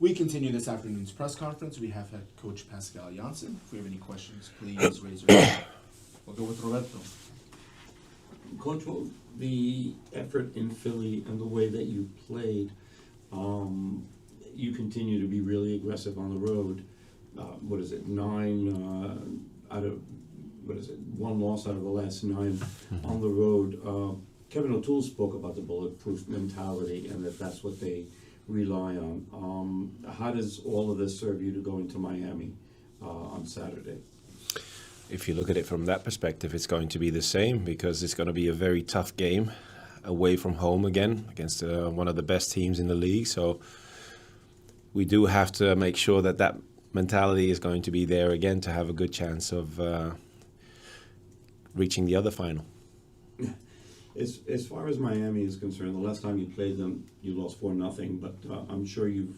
We continue this afternoon's press conference. We have head coach Pascal Jansen. If we have any questions, please raise your hand. We'll go with Roberto. Coach, the effort in Philly and the way that you played, you continue to be really aggressive on the road. One loss out of the last 9 on the road. Kevin O'Toole spoke about the bulletproof mentality and that's what they rely on. How does all of this serve you to go into Miami on Saturday? If you look at it from that perspective, it's going to be the same because it's going to be a very tough game away from home again against one of the best teams in the league. So we do have to make sure that mentality is going to be there again to have a good chance of reaching the other final. As far as Miami is concerned, the last time you played them, you lost 4-0. But I'm sure you've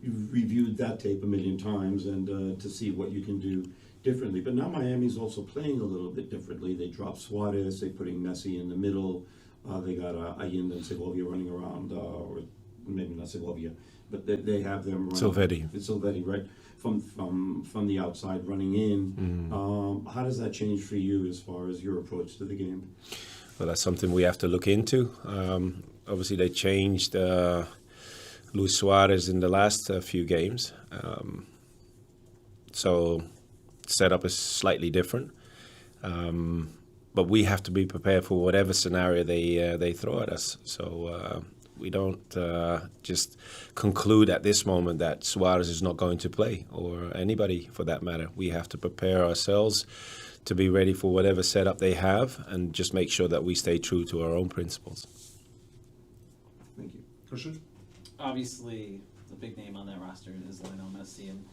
reviewed that tape a million times and to see what you can do differently. But now Miami's also playing a little bit differently. They dropped Suarez. They're putting Messi in the middle. They got Aiden and Segovia running around, or maybe not Segovia, but they have them running. Silvetti, right? From the outside running in. How does that change for you as far as your approach to the game? Well, that's something we have to look into. Obviously, they changed Luis Suarez in the last few games. So setup is slightly different. But we have to be prepared for whatever scenario they throw at us. So we don't just conclude at this moment that Suarez is not going to play, or anybody for that matter. We have to prepare ourselves to be ready for whatever setup they have and just make sure that we stay true to our own principles. Thank you. Christian? Obviously, the big name on that roster is Lionel Messi, and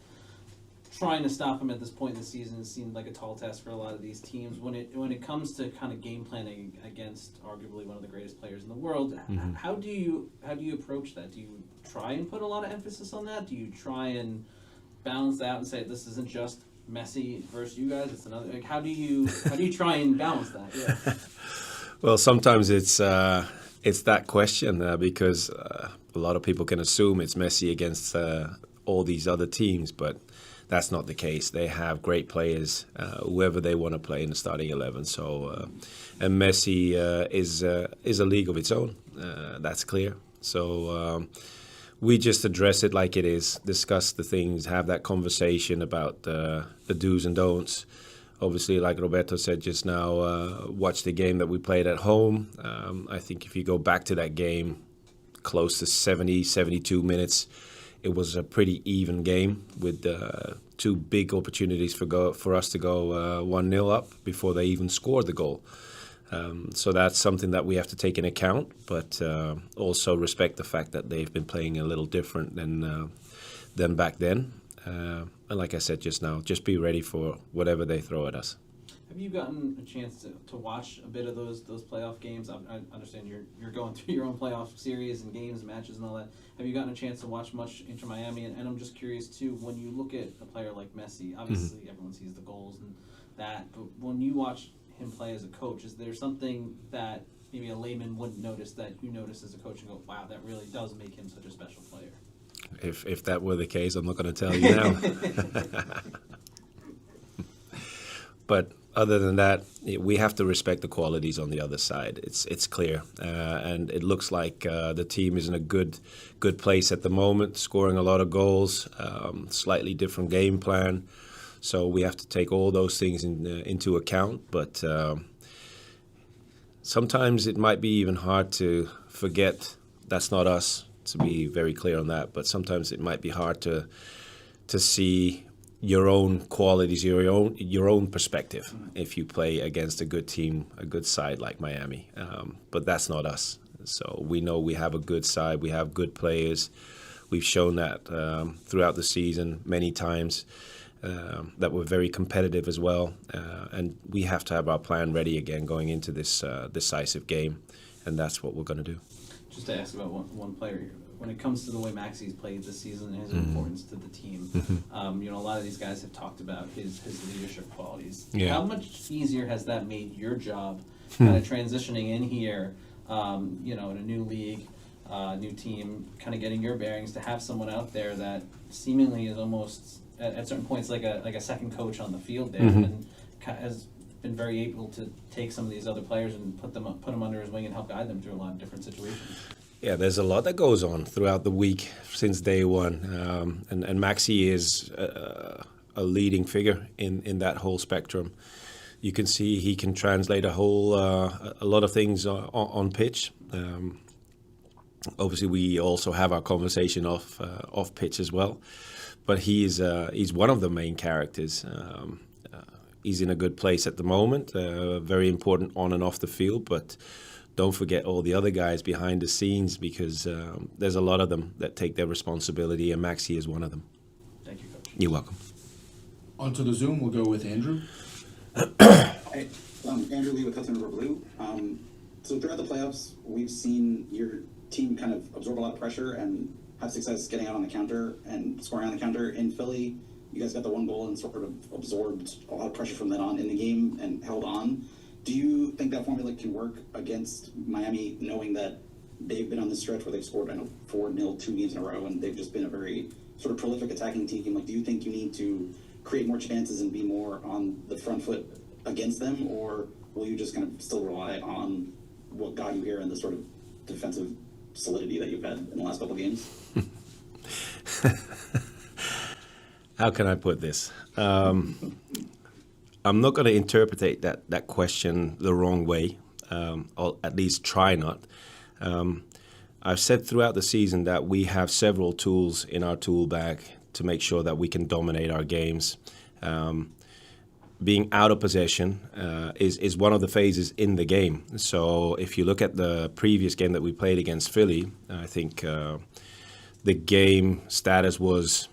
trying to stop him at this point in the season seemed like a tall task for a lot of these teams. When it comes to kind of game planning against arguably one of the greatest players in the world, how do you approach that? Do you try and put a lot of emphasis on that? Do you try and balance that out and say this isn't just Messi versus you guys? It's another. Like, how do you try and balance that? Yeah. Well, sometimes it's that question because a lot of people can assume it's Messi against all these other teams, but that's not the case. They have great players, whoever they want to play in the starting 11. So, and Messi is a league of its own. That's clear. So we just address it like it is, discuss the things, have that conversation about the do's and don'ts. Obviously, like Roberto said just now, watch the game that we played at home. I think if you go back to that game, close to 70, 72 minutes, it was a pretty even game with 2 big opportunities for us to go 1-0 up before they even scored the goal. So that's something that we have to take into account, but also respect the fact that they've been playing a little different than back then. And like I said just now, just be ready for whatever they throw at us. Have you gotten a chance to watch a bit of those playoff games? I understand you're going through your own playoff series and games, matches, and all that. Have you gotten a chance to watch much InterMiami? And I'm just curious too, when you look at a player like Messi, obviously everyone sees the goals and that, but when you watch him play as a coach, is there something that maybe a layman wouldn't notice that you notice as a coach and go, wow, that really does make him such a special player? If that were the case, I'm not going to tell you now. But other than that, we have to respect the qualities on the other side. It's clear, and it looks like the team is in a good place at the moment, scoring a lot of goals, slightly different game plan. So we have to take all those things into account. But sometimes it might be even hard to forget that's not us, to be very clear on that. But sometimes it might be hard to see your own qualities, your own perspective if you play against a good team, a good side like Miami. But that's not us. So we know we have a good side, we have good players. We've shown that throughout the season many times, that we're very competitive as well. And we have to have our plan ready again going into this decisive game, and that's what we're going to do. Just to ask about one player here. When it comes to the way Maxi's played this season and his importance to the team, a lot of these guys have talked about his leadership qualities. Yeah. How much easier has that made your job kind of transitioning in here, in a new league, new team, kind of getting your bearings, to have someone out there that seemingly is almost at certain points like a second coach on the field there, and has been very able to take some of these other players and put them under his wing and help guide them through a lot of different situations. Yeah, there's a lot that goes on throughout the week since day one, and Maxi is a leading figure in that whole spectrum. You can see he can translate a lot of things on pitch. Obviously, we also have our conversation off pitch as well, but he's one of the main characters. He's in a good place at the moment, very important on and off the field, but don't forget all the other guys behind the scenes, because there's a lot of them that take their responsibility, and Maxi is one of them. Thank you, Coach. You're welcome. Onto the Zoom, we'll go with Andrew. Hi, Andrew Lee with Hudson River Blue. So throughout the playoffs, we've seen your team kind of absorb a lot of pressure and have success getting out on the counter and scoring on the counter. In Philly, you guys got the one goal and sort of absorbed a lot of pressure from then on in the game and held on. Do you think that formula can work against Miami, knowing that they've been on this stretch where they've scored, 4-0 2 games in a row, and they've just been a very sort of prolific attacking team? Like, do you think you need to create more chances and be more on the front foot against them, or will you just kind of still rely on what got you here and the sort of defensive solidity that you've had in the last couple of games? How can I put this? I'm not going to interpret that question the wrong way, or at least try not. I've said throughout the season that we have several tools in our tool bag to make sure that we can dominate our games. Being out of possession is one of the phases in the game. So if you look at the previous game that we played against Philly, I think the game status was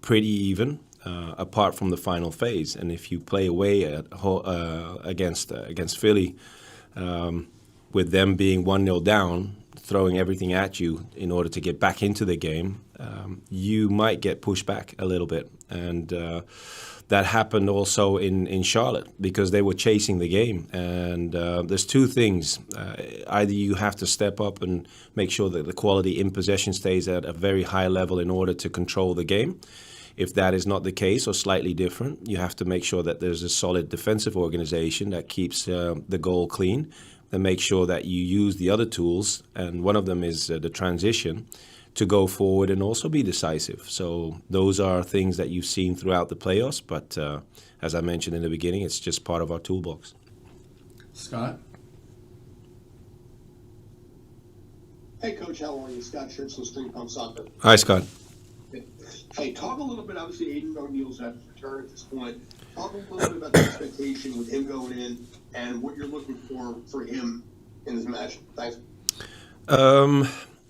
pretty even, apart from the final phase. And if you play away against Philly, with them being 1-0 down, throwing everything at you in order to get back into the game, you might get pushed back a little bit. And that happened also in Charlotte, because they were chasing the game. And there's two things. Either you have to step up and make sure that the quality in possession stays at a very high level in order to control the game. If that is not the case, or slightly different, you have to make sure that there's a solid defensive organization that keeps the goal clean, and make sure that you use the other tools, and one of them is the transition, to go forward and also be decisive. So those are things that you've seen throughout the playoffs, but as I mentioned in the beginning, it's just part of our toolbox. Scott? Hey, Coach, how are you? Scott Schitzler, Street Pump Soccer. Hi, Scott. Hey, talk a little bit, obviously, Aiden O'Neill's at return at this point. Talk a little bit about the expectation with him going in and what you're looking for him in this match. Thanks.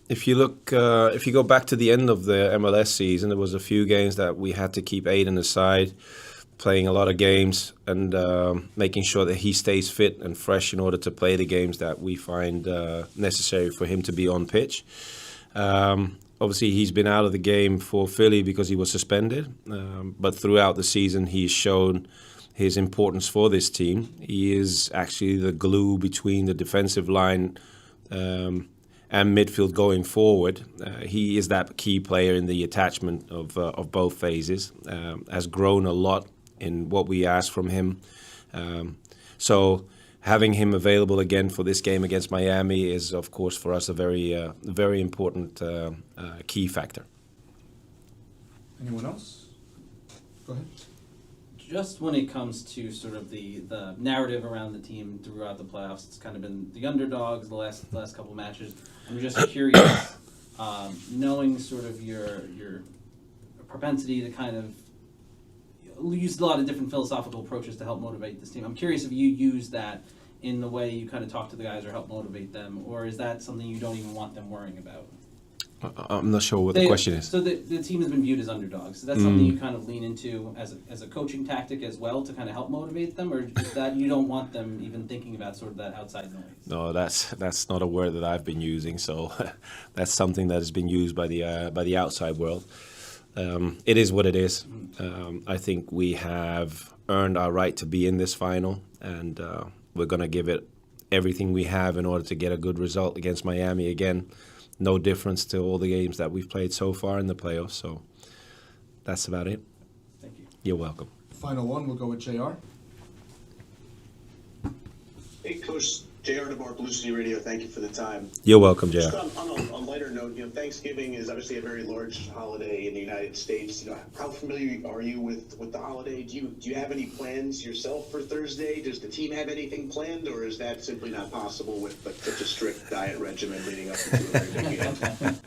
If you go back to the end of the MLS season, there was a few games that we had to keep Aiden aside, playing a lot of games and making sure that he stays fit and fresh in order to play the games that we find necessary for him to be on pitch. Obviously, he's been out of the game for Philly because he was suspended, but throughout the season, he's shown his importance for this team. He is actually the glue between the defensive line and midfield going forward. He is that key player in the attachment of both phases, has grown a lot in what we ask from him. So having him available again for this game against Miami is, of course, for us a very important key factor. Anyone else? Go ahead. Just when it comes to sort of the narrative around the team throughout the playoffs, it's kind of been the underdogs the last couple matches. I'm just curious, knowing sort of your propensity to kind of use a lot of different philosophical approaches to help motivate this team. I'm curious if you use that in the way you kind of talk to the guys or help motivate them, or is that something you don't even want them worrying about? I'm not sure what the question is. So the team has been viewed as underdogs. So that's something you kind of lean into as a coaching tactic as well to kind of help motivate them, or is that you don't want them even thinking about sort of that outside noise? No, that's not a word that I've been using. So that's something that has been used by the outside world. It is what it is. I think we have earned our right to be in this final, and we're going to give it everything we have in order to get a good result against Miami again. no difference to all the games that we've played so far in the playoffs. So that's about it. Thank you. You're welcome. Final one, we'll go with JR. Hey, Coach, JR DeBar, Blue City Radio, thank you for the time. You're welcome, Just Jeff. on a lighter note, Thanksgiving is obviously a very large holiday in the United States. How familiar are you with the holiday? Do you have any plans yourself for Thursday? Does the team have anything planned, or is that simply not possible with such a strict diet regimen leading up to a very big weekend?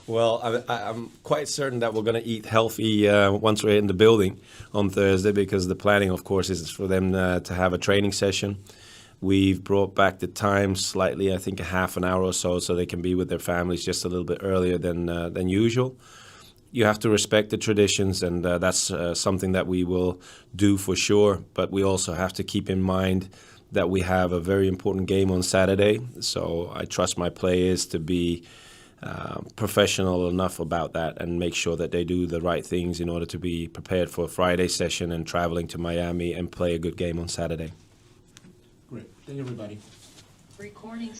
Well, I'm quite certain that we're going to eat healthy once we're in the building on Thursday, because the planning, of course, is for them to have a training session. We've brought back the time slightly, I think a half an hour or so they can be with their families just a little bit earlier than usual. You have to respect the traditions, and that's something that we will do for sure. But we also have to keep in mind that we have a very important game on Saturday. So I trust my players to be professional enough about that and make sure that they do the right things in order to be prepared for a Friday session and traveling to Miami and play a good game on Saturday. Great. Thank you, everybody. Recording